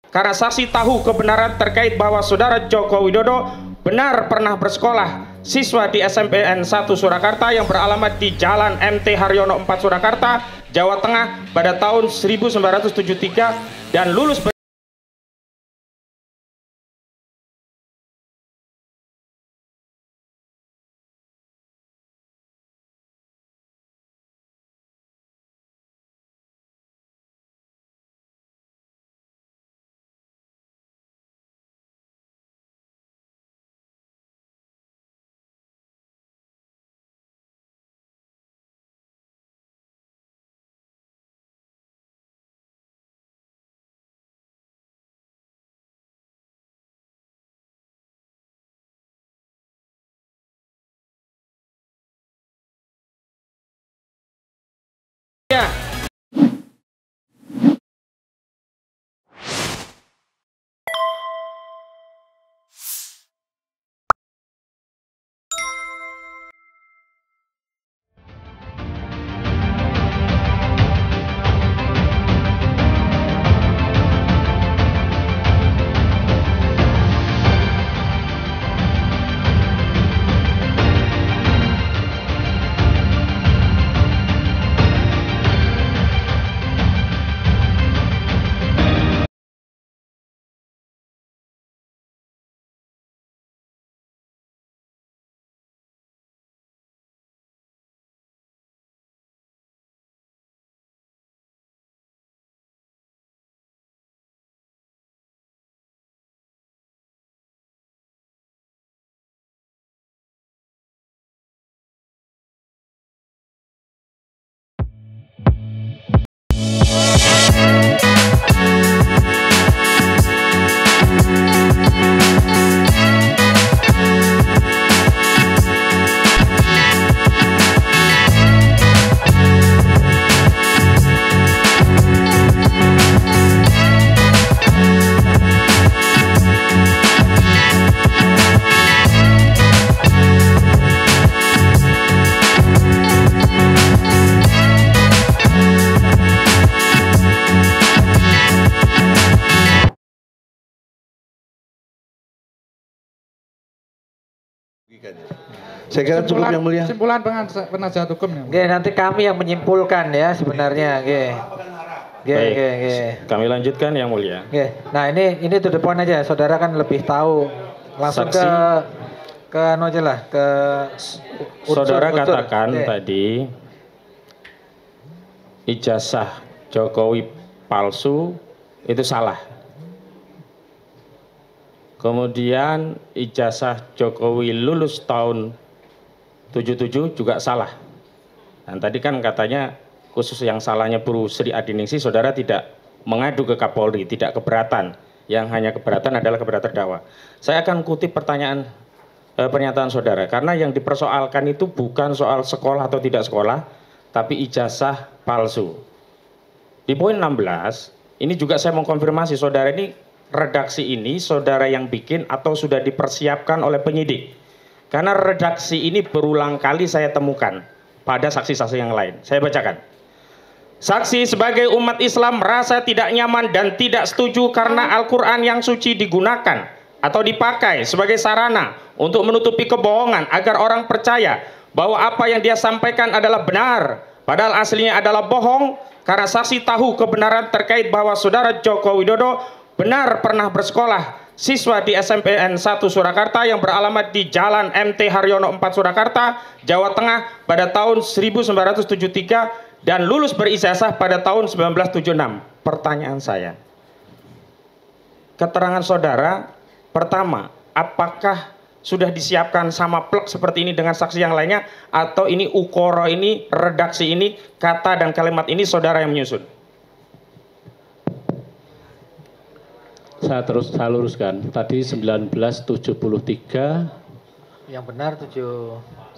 karena saksi tahu kebenaran terkait bahwa saudara Joko Widodo benar pernah bersekolah siswa di SMPN 1 Surakarta yang beralamat di Jalan MT Haryono 4 Surakarta, Jawa Tengah pada tahun 1973 dan lulus Saya kira cukup yang mulia. Kesimpulan penasihat hukum ya. Oke, nanti kami yang menyimpulkan ya sebenarnya. Oke. Kami lanjutkan yang mulia. Oke. Nah, ini to the point aja. Saudara kan lebih tahu. Langsung Saksi. ke anu aja lah, ke Saudara unsur. katakan Oke. tadi ijazah Jokowi palsu itu salah. Kemudian ijazah Jokowi lulus tahun 77 juga salah. Dan tadi kan katanya khusus yang salahnya Bu Sri Adiningsih, saudara tidak mengadu ke Kapolri, tidak keberatan. Yang hanya keberatan adalah keberatan terdakwa. Saya akan kutip pernyataan saudara, karena yang dipersoalkan itu bukan soal sekolah atau tidak sekolah, tapi ijazah palsu. Di poin 16, ini juga saya mau konfirmasi saudara, ini redaksi ini saudara yang bikin atau sudah dipersiapkan oleh penyidik? Karena redaksi ini berulang kali saya temukan pada saksi-saksi yang lain. Saya bacakan. Saksi sebagai umat Islam merasa tidak nyaman dan tidak setuju karena Al-Quran yang suci digunakan atau dipakai sebagai sarana untuk menutupi kebohongan agar orang percaya bahwa apa yang dia sampaikan adalah benar, padahal aslinya adalah bohong, karena saksi tahu kebenaran terkait bahwa saudara Joko Widodo benar pernah bersekolah siswa di SMPN 1 Surakarta yang beralamat di Jalan MT Haryono 4 Surakarta, Jawa Tengah pada tahun 1973 dan lulus berijazah pada tahun 1976. Pertanyaan saya, keterangan saudara pertama, apakah sudah disiapkan sama plek seperti ini dengan saksi yang lainnya, atau ini ukoro ini, redaksi ini, kata dan kalimat ini saudara yang menyusun? Saya luruskan. Tadi 1973 yang benar 7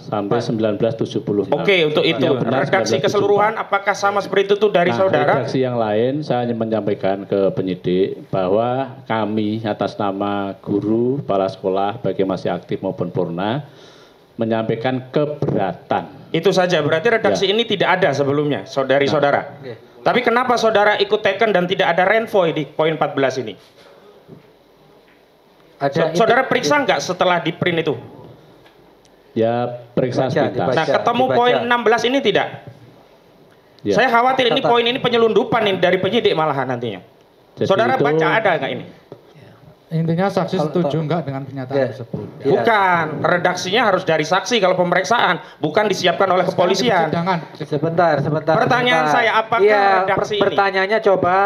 sampai 1976. Oke, untuk itu Yang benar redaksi 1974. keseluruhan apakah sama seperti itu dari saudara? Redaksi yang lain saya hanya menyampaikan ke penyidik bahwa kami atas nama guru, kepala sekolah, baik yang masih aktif maupun purna, menyampaikan keberatan. Itu saja, berarti redaksi ini tidak ada sebelumnya dari saudara? Oke. Tapi kenapa saudara ikut taken dan tidak ada renvoy di poin 14 ini? Saudara periksa nggak setelah di print itu? Ya periksa sepintas. Nah, ketemu poin 16 ini tidak? Ya. Saya khawatir ini poin ini penyelundupan ini dari penyidik malahan nantinya. Jadi Saudara itu, baca ada nggak ini? Intinya saksi setuju enggak dengan pernyataan tersebut? Bukan, redaksinya harus dari saksi kalau pemeriksaan, bukan disiapkan oleh kepolisian. Sebentar. Pertanyaan saya, apakah redaksi ini? Pertanyaannya coba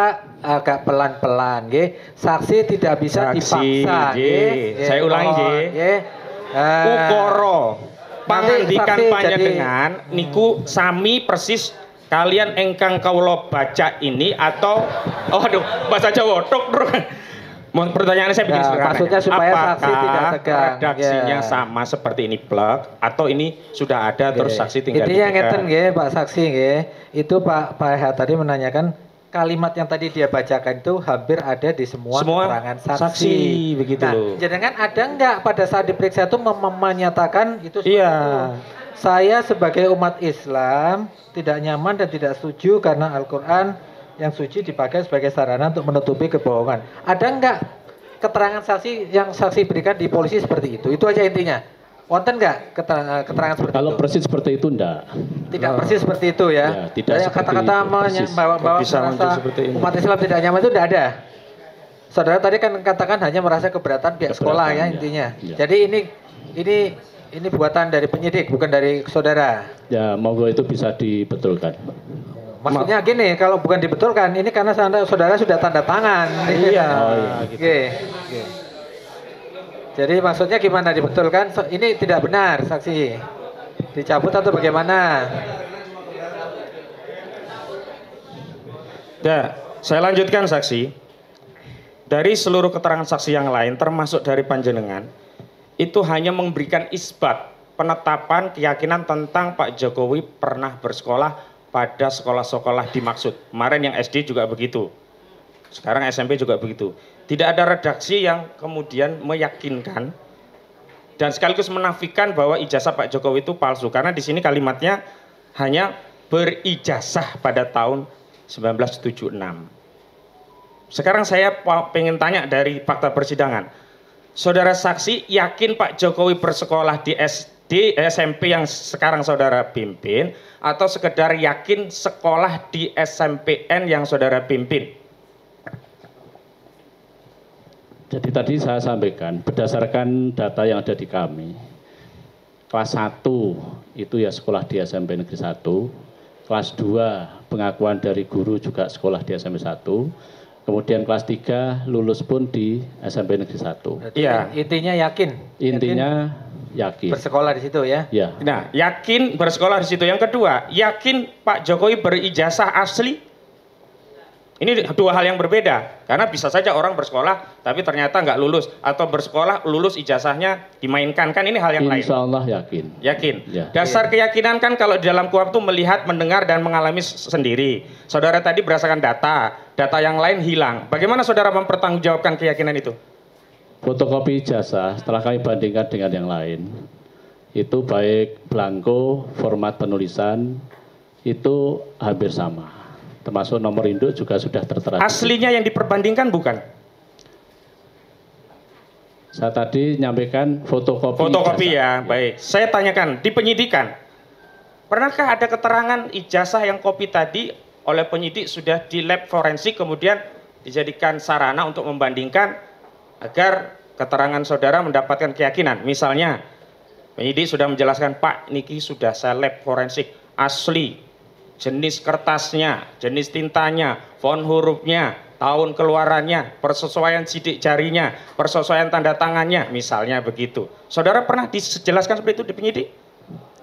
agak pelan-pelan, saksi tidak bisa dipaksa. Saya ulangi, ukoro pangandikan panjenengan niku sami persis kalian engkang kawula baca ini atau bahasa Jawa tok. Pertanyaannya saya bikin sederhana. Maksudnya supaya saksi tidak tegang. Redaksinya sama seperti ini plek atau ini sudah ada terus saksi tinggal intinya ngeten Pak saksi itu Pak H tadi menanyakan kalimat yang tadi dia bacakan itu hampir ada di semua keterangan saksi begitu loh. Jangan ada enggak pada saat diperiksa itu menyatakan itu itu. Saya sebagai umat Islam tidak nyaman dan tidak setuju karena Al-Qur'an yang suci dipakai sebagai sarana untuk menutupi kebohongan. Ada enggak keterangan saksi yang saksi berikan di polisi seperti itu? Itu aja intinya. Wonten enggak keterangan seperti itu? Kalau persis seperti itu enggak. Tidak persis seperti itu ya. Tidak kata-kata bahwa umat Islam tidak nyaman itu tidak ada. Saudara tadi kan katakan hanya merasa keberatan pihak sekolah ya intinya. Ya. Jadi ini buatan dari penyidik bukan dari saudara. Ya, monggo itu bisa dibetulkan. Maksudnya gini, kalau bukan dibetulkan, ini karena saudara sudah tanda tangan. Iya. Oke. Jadi maksudnya gimana dibetulkan? Ini tidak benar saksi. Dicabut atau bagaimana? Ya, saya lanjutkan saksi. Dari seluruh keterangan saksi yang lain, termasuk dari panjenengan, itu hanya memberikan isbat penetapan keyakinan tentang Pak Jokowi pernah bersekolah pada sekolah-sekolah dimaksud. Kemarin yang SD juga begitu. Sekarang SMP juga begitu. Tidak ada redaksi yang kemudian meyakinkan dan sekaligus menafikan bahwa ijazah Pak Jokowi itu palsu. Karena di sini kalimatnya hanya berijazah pada tahun 1976. Sekarang saya pengen tanya dari fakta persidangan. Saudara saksi yakin Pak Jokowi bersekolah di SD, SMP yang sekarang saudara pimpin, atau sekedar yakin sekolah di SMPN yang saudara pimpin? Jadi tadi saya sampaikan berdasarkan data yang ada di kami, kelas 1 itu ya sekolah di SMP Negeri 1, kelas 2 pengakuan dari guru juga sekolah di SMP 1, kemudian kelas 3 lulus pun di SMP Negeri 1. Iya. Intinya yakin. Intinya yakin. Bersekolah di situ ya. Ya. Nah, yakin bersekolah di situ. Yang kedua, yakin Pak Jokowi berijazah asli. Ini dua hal yang berbeda. Karena bisa saja orang bersekolah tapi ternyata nggak lulus, atau bersekolah lulus ijazahnya dimainkan, kan ini hal yang lain. Insya Allah yakin. Yakin. Ya. Dasar keyakinan kan kalau di dalam KUHP itu melihat, mendengar dan mengalami sendiri. Saudara tadi berdasarkan data yang lain hilang. Bagaimana saudara mempertanggungjawabkan keyakinan itu? Fotokopi ijazah setelah kami bandingkan dengan yang lain, itu baik blanko, format penulisan itu hampir sama. Termasuk nomor induk juga sudah tertera. Aslinya yang diperbandingkan bukan? Saya tadi nyampaikan fotokopi. Fotokopi ijazah. ya, baik. Saya tanyakan di penyidikan, pernahkah ada keterangan ijazah yang kopi tadi oleh penyidik sudah di lab forensik kemudian dijadikan sarana untuk membandingkan agar keterangan saudara mendapatkan keyakinan? Misalnya penyidik sudah menjelaskan, Pak, niki sudah saya lab forensik asli, jenis kertasnya, jenis tintanya, font hurufnya, tahun keluarannya, persesuaian sidik jarinya, persesuaian tanda tangannya, misalnya begitu. Saudara pernah dijelaskan seperti itu di penyidik?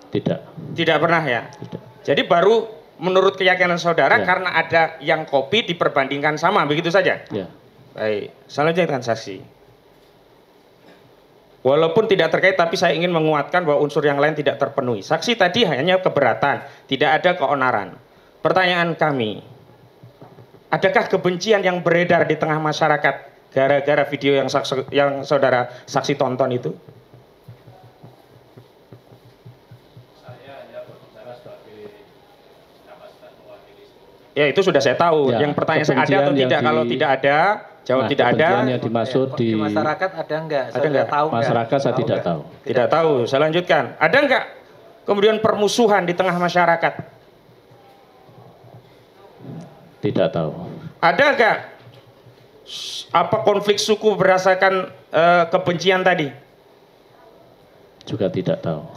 Tidak. Tidak pernah ya? Tidak. Jadi baru menurut keyakinan saudara Ya. karena ada yang kopi diperbandingkan sama, begitu saja? Ya. Baik, selanjutnya saksi. Walaupun tidak terkait, tapi saya ingin menguatkan bahwa unsur yang lain tidak terpenuhi. Saksi tadi hanya keberatan, tidak ada keonaran. Pertanyaan kami, adakah kebencian yang beredar di tengah masyarakat gara-gara video yang saudara saksi tonton itu? Saya hanya berbicara sebagai kapasitas mewakili. Ya itu sudah saya tahu. Ya, Yang pertanyaan saya ada atau tidak? Kalau tidak ada, jawab tidak ada. Kebencian yang dimaksud di masyarakat ada enggak? Ada enggak? Tahu masyarakat saya tidak tahu. Tidak tahu. Saya lanjutkan. Ada enggak kemudian permusuhan di tengah masyarakat? Tidak tahu. Ada enggak apa konflik suku berdasarkan kebencian tadi? Juga tidak tahu.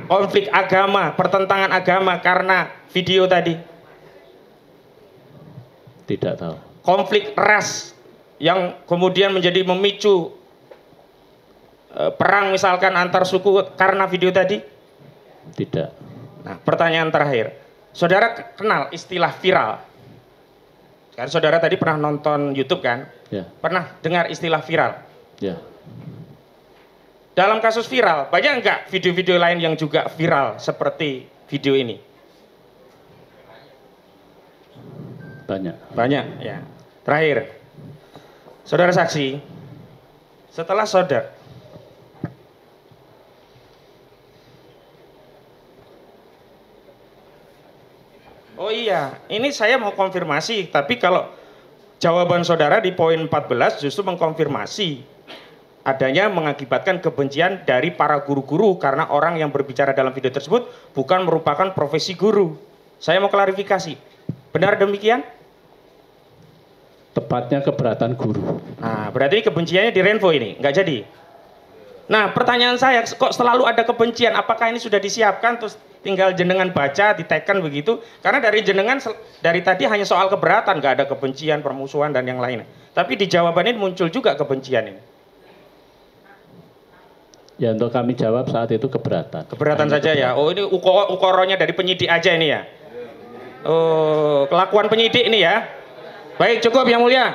Konflik agama, pertentangan agama karena video tadi? Tidak tahu. Konflik ras yang kemudian menjadi memicu perang misalkan antar suku karena video tadi? Tidak. Nah, pertanyaan terakhir. Saudara kenal istilah viral? Kan saudara tadi pernah nonton YouTube kan? Ya. Pernah dengar istilah viral? Ya. Dalam kasus viral, banyak enggak video-video lain yang juga viral seperti video ini? Banyak. Banyak, ya. Terakhir, saudara saksi, setelah saudara oh iya, ini saya mau konfirmasi, tapi kalau jawaban saudara di poin 14 justru mengkonfirmasi adanya mengakibatkan kebencian dari para guru-guru karena orang yang berbicara dalam video tersebut bukan merupakan profesi guru. Saya mau klarifikasi, benar demikian? Tepatnya keberatan guru. Nah, berarti kebenciannya di Renvo ini, nggak jadi. Nah, pertanyaan saya, kok selalu ada kebencian? Apakah ini sudah disiapkan, terus tinggal jenengan baca, diteken begitu? Karena dari jenengan, dari tadi hanya soal keberatan, nggak ada kebencian, permusuhan, dan yang lainnya. Tapi di jawaban ini muncul juga kebencian ini. Ya, untuk kami jawab saat itu keberatan. Keberatan saja ya? Oh, ini ukoronya dari penyidik aja ini ya? Oh, kelakuan penyidik ini ya? Baik, cukup Yang Mulia.